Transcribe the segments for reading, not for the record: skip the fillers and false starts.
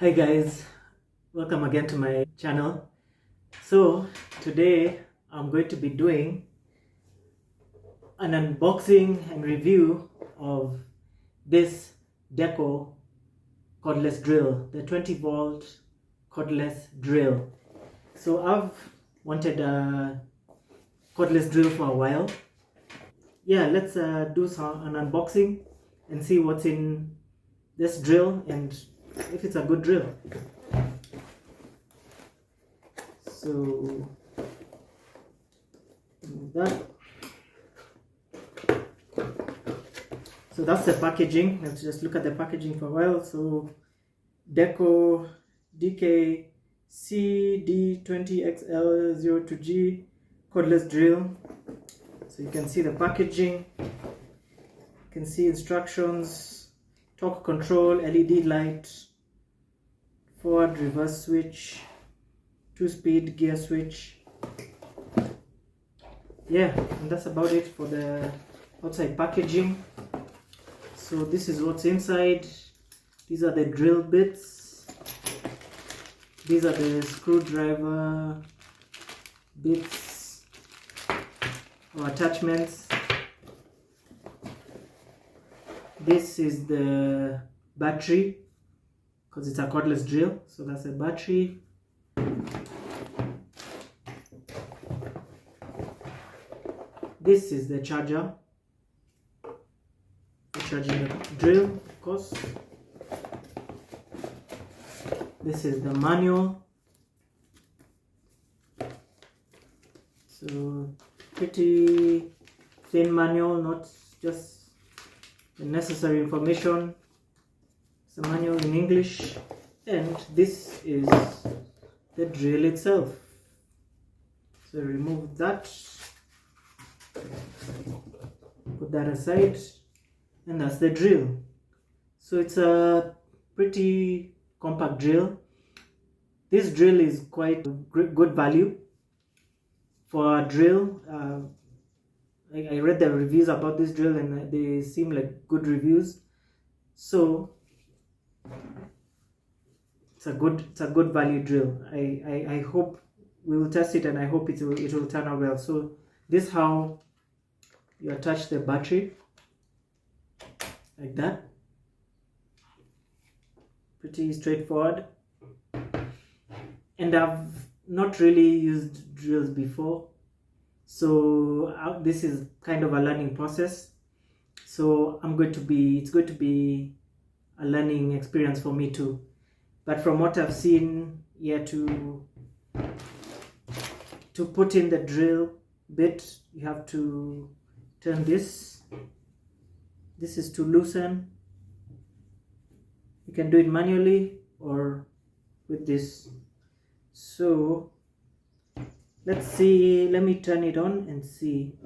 Hi guys, welcome again to my channel. So today I'm going to be doing an unboxing and review of this Deko cordless drill, the 20V cordless drill. So I've wanted a cordless drill for a while. Yeah, let's do an unboxing and see what's in this drill and if it's a good drill. So that's the packaging. Let's just look at the packaging for a while. So Deko DK20XL02G cordless drill. So you can see the packaging, you can see instructions, torque control, LED light, forward reverse switch, 2-speed gear switch. Yeah, and that's about it for the outside packaging. So this is what's inside. These are the drill bits. These are the screwdriver bits or attachments. This is the battery because it's a cordless drill, so that's a battery. This is the charger, charging the drill, of course. This is the manual. So pretty thin manual, not just the necessary information. It's a manual in English, and this is the drill itself. So remove that, put that aside, and that's the drill. So it's a pretty compact drill. This drill is quite good value for a drill. I read the reviews about this drill and they seem like good reviews. So it's a good value drill. I hope we will test it, and I hope it will turn out well. So this is how you attach the battery, like that. Pretty straightforward. And I've not really used drills before, so this is kind of a learning process. So it's going to be a learning experience for me too. But from what I've seen, yeah, to put in the drill bit, you have to turn this. This is to loosen. You can do it manually or with this. So let's see, let me turn it on and see.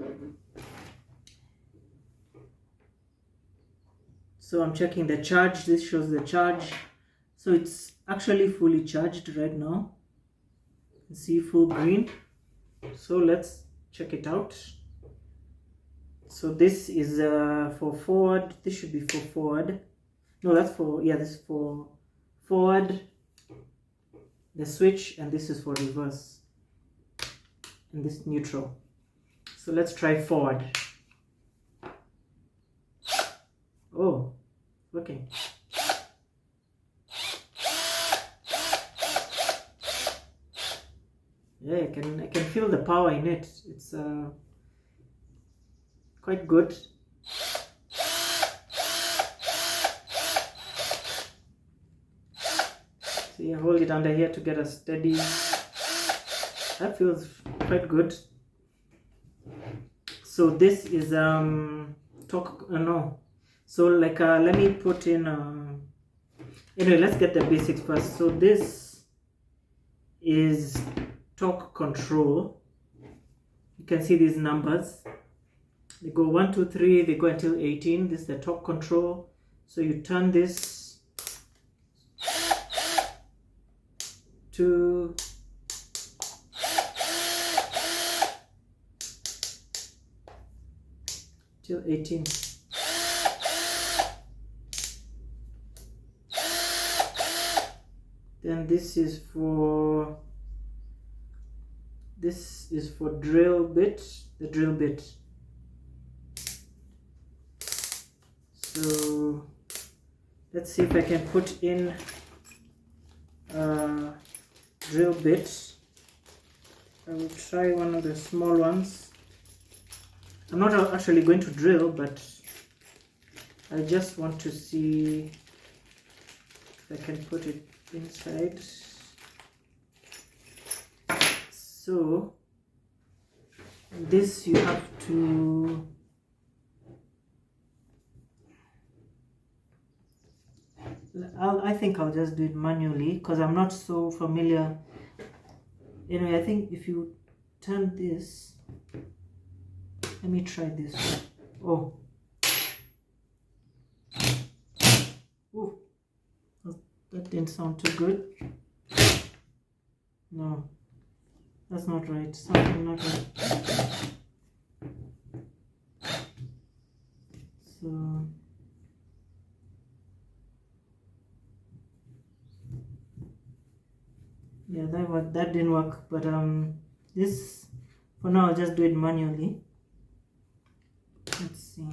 So I'm checking the charge. This shows the charge. So it's actually fully charged right now. You can see full green. So let's check it out. So this is for forward. This should be for forward. No, that's for, yeah, this is for forward, the switch, and this is for reverse, and this neutral. So let's try forward. Oh, working. Yeah, I can feel the power in it. It's quite good. So you hold it under here to get a steady. That feels quite good. So this is torque. No. So like let me put in. Anyway, let's get the basics first. So this is torque control. You can see these numbers. They go 1, 2, 3. They go until 18. This is the torque control. So you turn this to till 18. Then this is for drill bit, the drill bit. So let's see if I can put in a drill bit. I will try one of the small ones. I'm not actually going to drill, but I just want to see if I can put it inside. So this you have to I think I'll just do it manually because I'm not so familiar. Anyway, I think if you turn this, let me try this. Oh, ooh, that didn't sound too good. No, that's not right. Something not right. So yeah, that didn't work. But this for now I'll just do it manually. Let's see.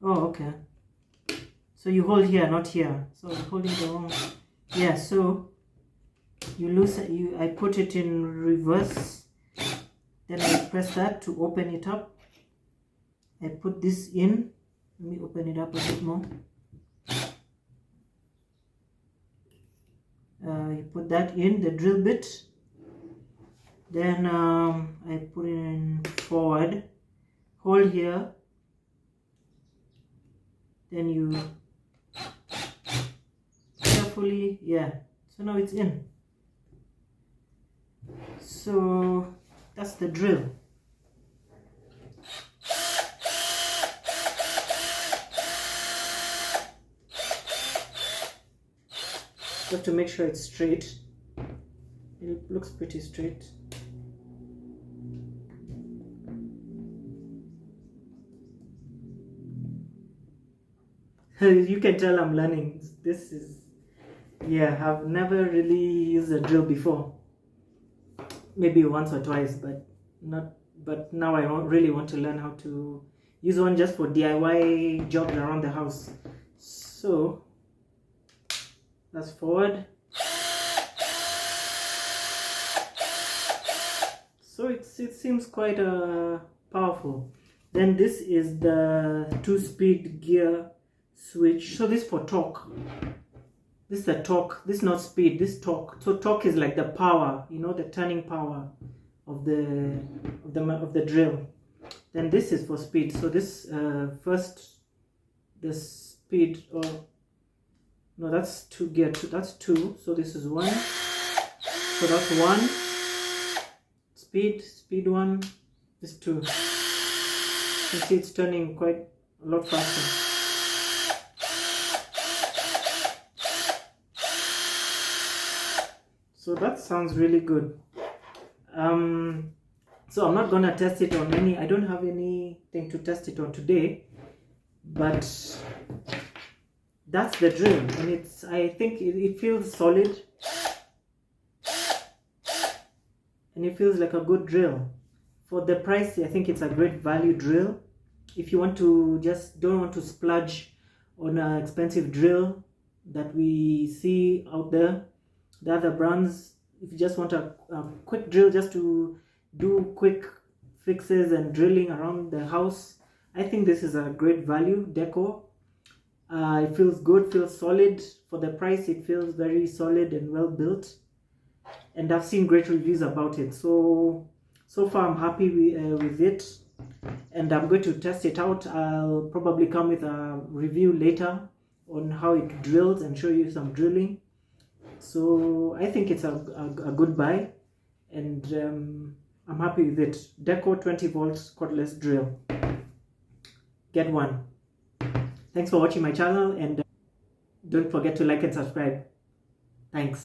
Oh, okay. So you hold here, not here. So I'm holding the wrong. Yeah. So you loosen. I put it in reverse. Then I press that to open it up. I put this in. Let me open it up a bit more. You put that in the drill bit. Then I put it in forward. Hold here. Then you carefully, yeah. So now it's in. So that's the drill. Just to make sure it's straight. It looks pretty straight. You can tell I'm learning. This is, yeah, I've never really used a drill before. Maybe once or twice, but now I really want to learn how to use one just for DIY jobs around the house. So that's forward. So it seems quite powerful. Then this is the 2-speed gear switch. So this for torque. This is the torque. This is not speed. This torque. So torque is like the power, you know, the turning power of the drill. Then this is for speed. So this first the speed, or no, that's 2 gear. That's 2. So this is 1. So that's 1. Speed 1. This 2. You see it's turning quite a lot faster. So that sounds really good. So I'm not gonna test it on I don't have anything to test it on today, but that's the drill, and I think it feels solid, and it feels like a good drill. For the price, I think it's a great value drill. If you want to don't want to splurge on an expensive drill that we see out there, the other brands, if you just want a quick drill just to do quick fixes and drilling around the house, I think this is a great value. Deko. It feels good, feels solid. For the price, it feels very solid and well built, and I've seen great reviews about it. So far I'm happy with it, and I'm going to test it out. I'll probably come with a review later on how it drills and show you some drilling. So I think it's a good buy, and I'm happy with it. Deko 20V Cordless Drill. Get one. Thanks for watching my channel, and don't forget to like and subscribe. Thanks.